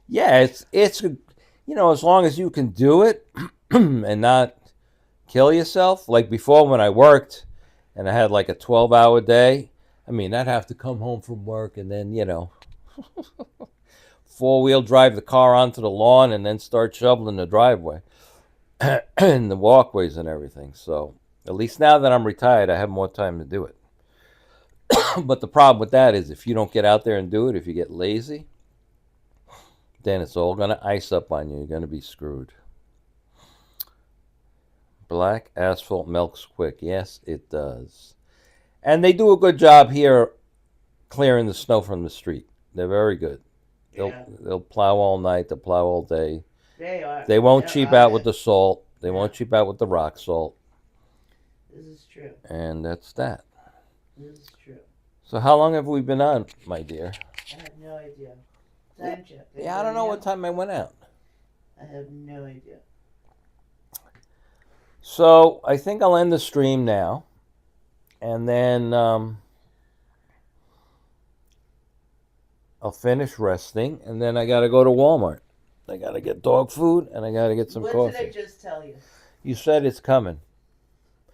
Speaker 2: Yeah, it's as long as you can do it and not kill yourself. Like before when I worked and I had like a 12-hour day, I'd have to come home from work and then, four-wheel drive the car onto the lawn and then start shoveling the driveway and the walkways and everything. So at least now that I'm retired, I have more time to do it. But the problem with that is if you don't get out there and do it, if you get lazy, then it's all going to ice up on you. You're going to be screwed. Black asphalt melts quick. Yes, it does. And they do a good job here clearing the snow from the street. They're very good. They'll plow all night. They'll plow all day.
Speaker 3: They are.
Speaker 2: They won't cheap out with the salt. They won't cheap out with the rock salt.
Speaker 3: This is true.
Speaker 2: And that's that.
Speaker 3: This is true.
Speaker 2: So how long have we been on, my dear?
Speaker 3: I have no idea. Time check.
Speaker 2: Yeah, I don't know what time I went out.
Speaker 3: I have no idea.
Speaker 2: So I think I'll end the stream now. And then I'll finish resting. And then I got to go to Walmart. I got to get dog food and I got to get some coffee.
Speaker 3: What did I just tell you?
Speaker 2: You said it's coming.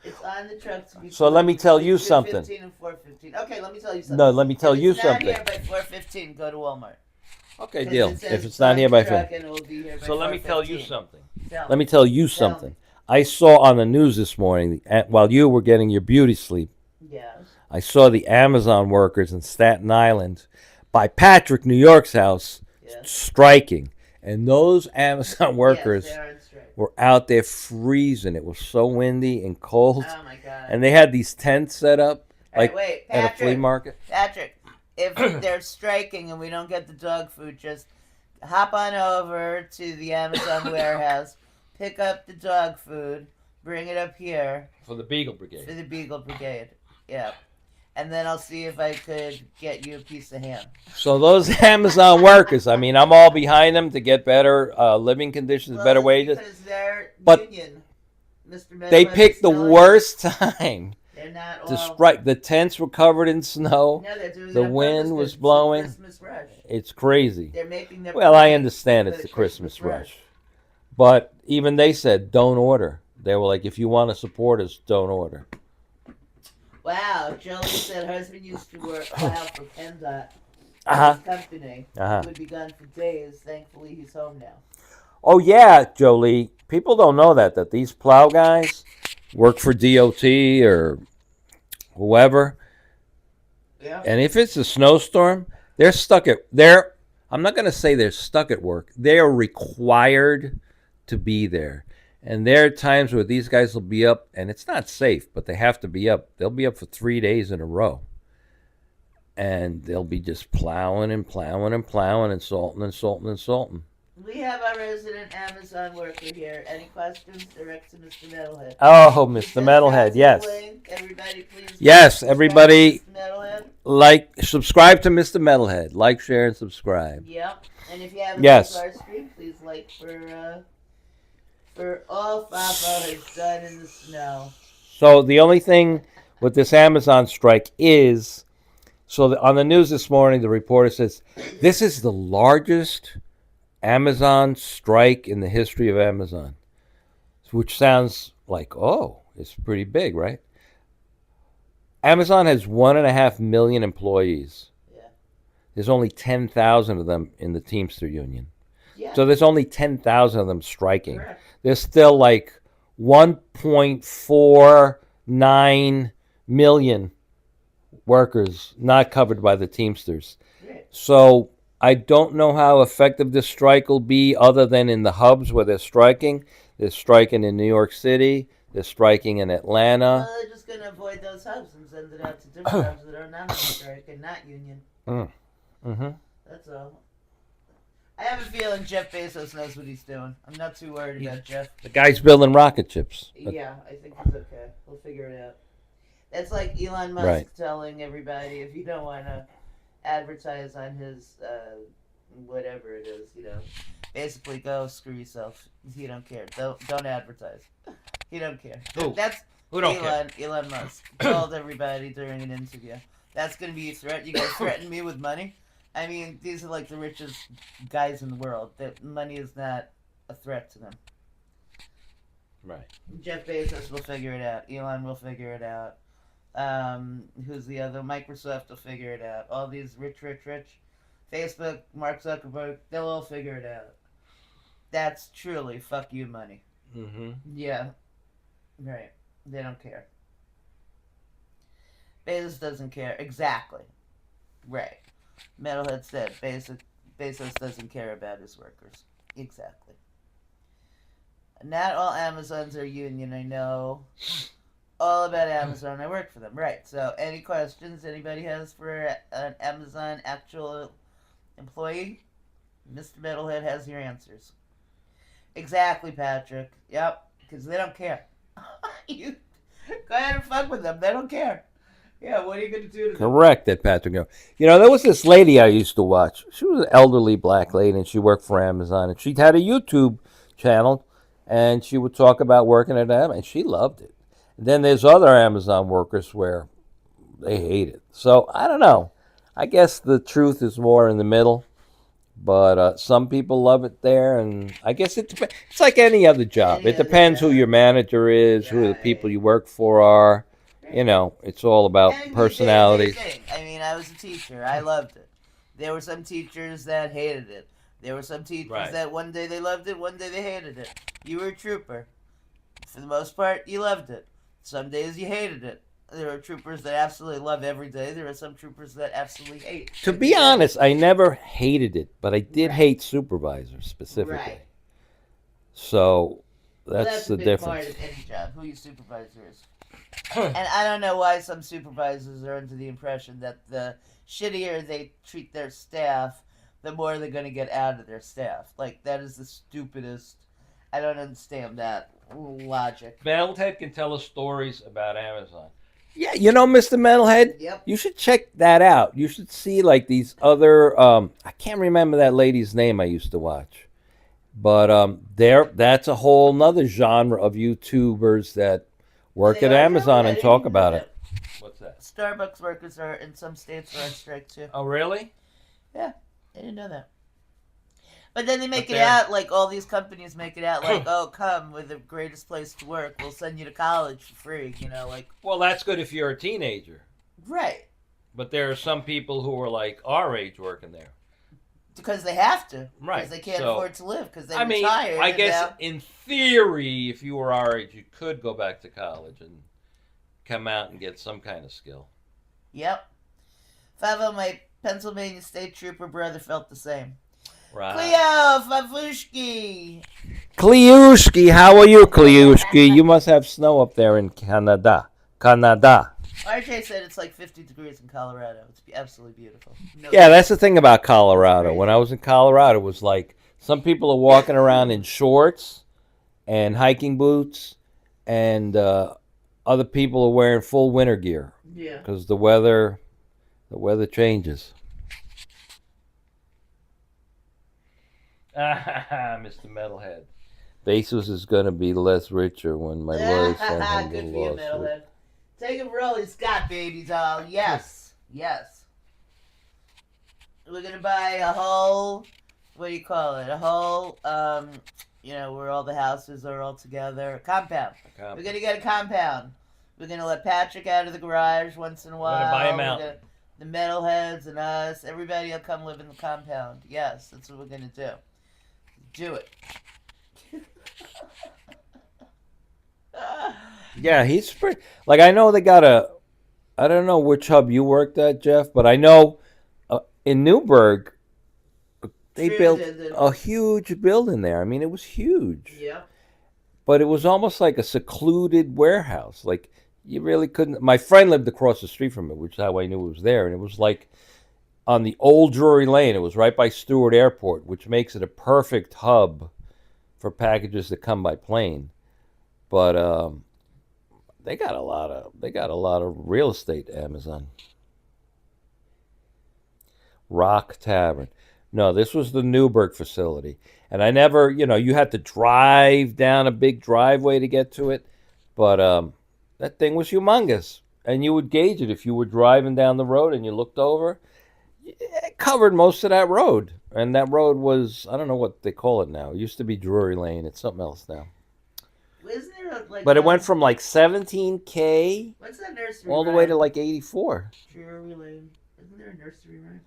Speaker 3: It's on the truck.
Speaker 2: So let me tell you something.
Speaker 3: 15 and 4:15. Okay, let me tell you something.
Speaker 2: No, let me tell you something.
Speaker 3: If it's not here by 4:15, go to Walmart.
Speaker 2: Okay, deal. If it's not here by 5. So let me tell you
Speaker 3: 4:15.
Speaker 2: something.
Speaker 3: Let
Speaker 2: me tell you something. I saw on the news this morning, while you were getting your beauty sleep,
Speaker 3: Yes.
Speaker 2: I saw the Amazon workers in Staten Island by Patrick, New York's house, striking. And those Amazon workers were out there freezing. It was so windy and cold.
Speaker 3: Oh, my God.
Speaker 2: And they had these tents set up like
Speaker 3: wait,
Speaker 2: at a flea market.
Speaker 3: Patrick, if they're striking and we don't get the dog food, just hop on over to the Amazon warehouse, pick up the dog food, bring it up here.
Speaker 2: For the Beagle Brigade.
Speaker 3: For the Beagle Brigade, yeah. And then I'll see if I could get you a piece of ham.
Speaker 2: So those Amazon workers, I'm all behind them to get better living conditions, better wages.
Speaker 3: Because they're
Speaker 2: but
Speaker 3: union, Mr.
Speaker 2: They picked the worst time
Speaker 3: They're not
Speaker 2: to
Speaker 3: all...
Speaker 2: strike. The tents were covered in snow.
Speaker 3: No, they're doing
Speaker 2: the
Speaker 3: it on
Speaker 2: wind
Speaker 3: purpose.
Speaker 2: was
Speaker 3: It's
Speaker 2: blowing.
Speaker 3: the Christmas rush.
Speaker 2: It's crazy.
Speaker 3: They're making their
Speaker 2: Well, I
Speaker 3: money
Speaker 2: understand
Speaker 3: for
Speaker 2: it's
Speaker 3: the
Speaker 2: the Christmas rush. But even they said, don't order. They were like, if you want to support us, don't order.
Speaker 3: Wow, Jolie said her husband used to work for PennDOT.
Speaker 2: Uh-huh.
Speaker 3: His company.
Speaker 2: Uh-huh.
Speaker 3: He would be gone for days. Thankfully, he's home now.
Speaker 2: Oh, yeah, Jolie. People don't know that these plow guys work for DOT or whoever.
Speaker 3: Yeah.
Speaker 2: And if it's a snowstorm, they're stuck at... I'm not going to say they're stuck at work. They are required to be there. And there are times where these guys will be up, and it's not safe, but they have to be up. They'll be up for 3 days in a row. And they'll be just plowing and plowing and plowing and salting and salting and salting.
Speaker 3: We have our resident Amazon worker here. Any questions? Direct to Mr. Metalhead.
Speaker 2: Oh, Mr. Metalhead, yes.
Speaker 3: Link. Everybody, please.
Speaker 2: Yes, everybody,
Speaker 3: Mr.
Speaker 2: subscribe to Mr. Metalhead. Like, share, and subscribe.
Speaker 3: Yep. And if you haven't
Speaker 2: Yes.
Speaker 3: liked our stream, please like for all Fafo has done in the snow.
Speaker 2: So the only thing with this Amazon strike is, on the news this morning, the reporter says, this is the largest Amazon strike in the history of Amazon. Which sounds like, oh, it's pretty big, right? Amazon has 1.5 million employees.
Speaker 3: Yeah.
Speaker 2: There's only 10,000 of them in the Teamster Union.
Speaker 3: Yeah.
Speaker 2: So there's only 10,000 of them striking.
Speaker 3: Correct.
Speaker 2: There's still like 1.49 million workers not covered by the Teamsters.
Speaker 3: Right.
Speaker 2: So I don't know how effective this strike will be other than in the hubs where they're striking. They're striking in New York City. They're striking in Atlanta.
Speaker 3: Well, they're just going to avoid those hubs and send it out to different hubs that are not on strike and not union.
Speaker 2: Mm-hmm.
Speaker 3: That's all. I have a feeling Jeff Bezos knows what he's doing. I'm not too worried about Jeff.
Speaker 2: The guy's building rocket ships.
Speaker 3: Yeah, I think he's okay. We'll figure it out. That's like Elon Musk
Speaker 2: Right.
Speaker 3: telling everybody, if you don't want to advertise on his whatever it is, basically go screw yourself. He don't care. Don't advertise. He don't care.
Speaker 2: Who?
Speaker 3: That's
Speaker 2: Who don't
Speaker 3: Elon Musk told everybody during an interview. That's gonna be a threat. You guys threaten me with money? I mean, these are like the richest guys in the world. That money is not a threat to them.
Speaker 2: Right.
Speaker 3: Jeff Bezos will figure it out. Elon will figure it out. Who's the other? Microsoft will figure it out. All these rich. Facebook, Mark Zuckerberg, they'll all figure it out. That's truly fuck you money.
Speaker 2: Mm-hmm.
Speaker 3: Yeah. Right. They don't care. Bezos doesn't care. Exactly. Right. Metalhead said Bezos doesn't care about his workers. Exactly. Not all Amazons are union, I know. All about Amazon. I work for them. Right. So, any questions anybody has for an Amazon actual employee? Mr. Metalhead has your answers. Exactly, Patrick. Yep. Because they don't care. You go ahead and fuck with them. They don't care. Yeah, what are you going to do to them?
Speaker 2: Correct, that Patrick. There was this lady I used to watch. She was an elderly black lady, and she worked for Amazon. And she had a YouTube channel, and she would talk about working at Amazon, and she loved it. And then there's other Amazon workers where they hate it. So, I don't know. I guess the truth is more in the middle. But some people love it there, and I guess it depends. It's like any other job.
Speaker 3: Any
Speaker 2: It depends
Speaker 3: other
Speaker 2: who your manager is, who the people you work for are. It's all about personalities.
Speaker 3: I mean, I was a teacher. I loved it. There were some teachers that hated it. There were some teachers that one day they loved it, one day they hated it. You were a trooper. For the most part, you loved it. Some days you hated it. There are troopers that absolutely love every day. There are some troopers that absolutely hate.
Speaker 2: To be honest, I never hated it, but I did hate supervisors specifically.
Speaker 3: Right.
Speaker 2: So
Speaker 3: Well,
Speaker 2: that's
Speaker 3: a
Speaker 2: the
Speaker 3: big
Speaker 2: difference.
Speaker 3: part of any job, who your supervisor is. And I don't know why some supervisors are under the impression that the shittier they treat their staff, the more they're going to get out of their staff. Like, that is the stupidest. I don't understand that logic.
Speaker 2: Metalhead can tell us stories about Amazon. Yeah, Mr. Metalhead?
Speaker 3: Yep.
Speaker 2: You should check that out. You should see, like, these other, I can't remember that lady's name I used to watch. But that's a whole nother genre of YouTubers that work at Amazon and talk about it. What's that?
Speaker 3: Starbucks workers are, in some states, are on strike, too.
Speaker 2: Oh, really?
Speaker 3: Yeah, I didn't know that. But then they make it out, like, all these companies make it out like, oh, come, we're the greatest place to work. We'll send you to college for free, like.
Speaker 2: Well, that's good if you're a teenager.
Speaker 3: Right.
Speaker 2: But there are some people who are, like, our age working there.
Speaker 3: Because they have to.
Speaker 2: Right.
Speaker 3: Because they can't afford to live, because they're
Speaker 2: retired. I guess, in theory, if you were our age, you could go back to college and come out and get some kind of skill.
Speaker 3: Yep. 5 my Pennsylvania State Trooper brother felt the same.
Speaker 2: Right.
Speaker 3: Cleo Favushki.
Speaker 2: Kliushki, how are you, Kliushki? You must have snow up there in Canada.
Speaker 3: RJ said it's like 50 degrees in Colorado. It's absolutely beautiful.
Speaker 2: Yeah, that's the thing about Colorado. When I was in Colorado, it was like some people are walking around in shorts and hiking boots, and other people are wearing full winter gear.
Speaker 3: Yeah.
Speaker 2: Because the weather changes. Mr. Metalhead. Bezos is going to be less richer when my lawyer sends him
Speaker 3: Good
Speaker 2: the
Speaker 3: for you,
Speaker 2: lawsuit.
Speaker 3: Metalhead. Take him for all he's got, baby doll. Yes. Yes. We're going to buy a whole, what do you call it? A whole, where all the houses are all together. A compound. We're going to get a compound We're gonna let Patrick out of the garage once in a while.
Speaker 2: buy him out.
Speaker 3: The metalheads and us, everybody will come live in the compound. Yes, that's what we're gonna do. Do it.
Speaker 2: Yeah, he's pretty. Like, I know they got I don't know which hub you worked at, Jeff, but I know in Newburgh they built a huge building there. I mean, it was huge.
Speaker 3: Yeah.
Speaker 2: But it was almost like a secluded warehouse. Like, you really couldn't. My friend lived across the street from it, which is how I knew it was there. And it was like on the old Drury Lane. It was right by Stewart Airport, which makes it a perfect hub for packages that come by plane. But they got a lot of real estate, Amazon. Rock Tavern. No, this was the Newburgh facility. And I never, you had to drive down a big driveway to get to it. But that thing was humongous. And you would gauge it if you were driving down the road and you looked over. It covered most of that road. And that road was, I don't know what they call it now. It used to be Drury Lane. It's something else now.
Speaker 3: Isn't there
Speaker 2: But it went from like 17K
Speaker 3: what's that nursery
Speaker 2: all the way to like 84.
Speaker 3: Drury Lane. Isn't there a nursery rhyme?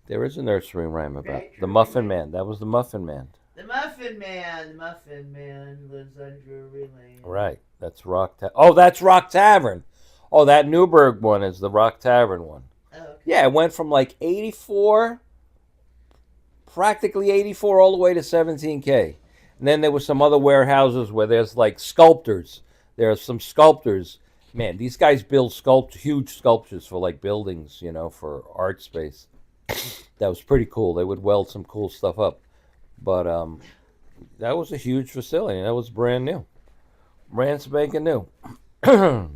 Speaker 2: There is a nursery rhyme about the Muffin Man. That was the Muffin Man.
Speaker 3: The Muffin Man. The Muffin Man lives on Drury Lane.
Speaker 2: Right. That's Rock Tavern. Oh, that's Rock Tavern. Oh, that Newburgh one is the Rock Tavern one.
Speaker 3: Oh, okay.
Speaker 2: Yeah, it went from like 84, practically 84, all the way to 17K. And then there were some other warehouses where there's like sculptors. There are some sculptors. Man, these guys build huge sculptures for like buildings, for art space. That was pretty cool. They would weld some cool stuff up. But that was a huge facility. That was brand new. Brand spanking new. Are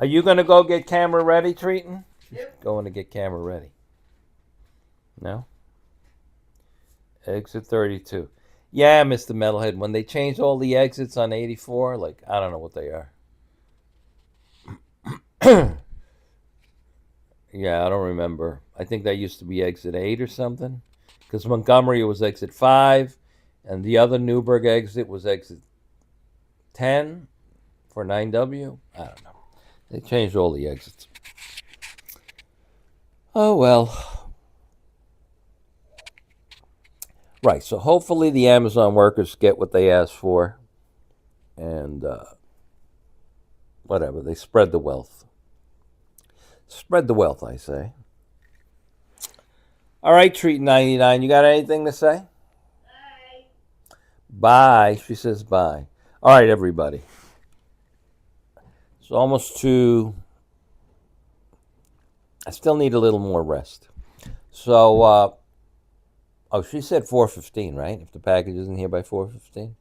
Speaker 2: you going to go get camera ready, Treaton?
Speaker 3: Yep.
Speaker 2: Going to get camera ready. No? Exit 32. Yeah, Mr. Metalhead, when they changed all the exits on 84, like, I don't know what they are. Yeah, I don't remember. I think that used to be exit 8 or something. Because Montgomery was exit 5, and the other Newburgh exit was exit 10 for 9W. I don't know. They changed all the exits. Oh, well. Right, so hopefully the Amazon workers get what they asked for. And whatever, they spread the wealth. Spread the wealth, I say. All right, Treat 99, you got anything to say?
Speaker 3: Bye.
Speaker 2: Bye. She says bye. All right, everybody. It's almost 2. I still need a little more rest. So, she said 4:15, right? If the package isn't here by 4:15.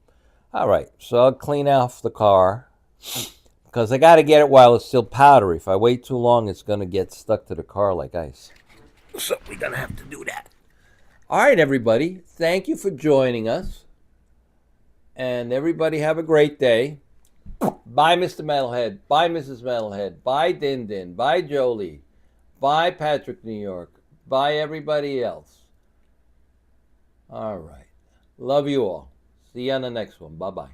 Speaker 2: All right, so I'll clean off the car because I got to get it while it's still powdery. If I wait too long, it's going to get stuck to the car like ice. So we're going to have to do that. All right, everybody. Thank you for joining us. And everybody have a great day. Bye, Mr. Metalhead. Bye, Mrs. Metalhead. Bye, Din Din. Bye, Jolie. Bye, Patrick, New York. Bye, everybody else. All right. Love you all. See you on the next one. Bye-bye.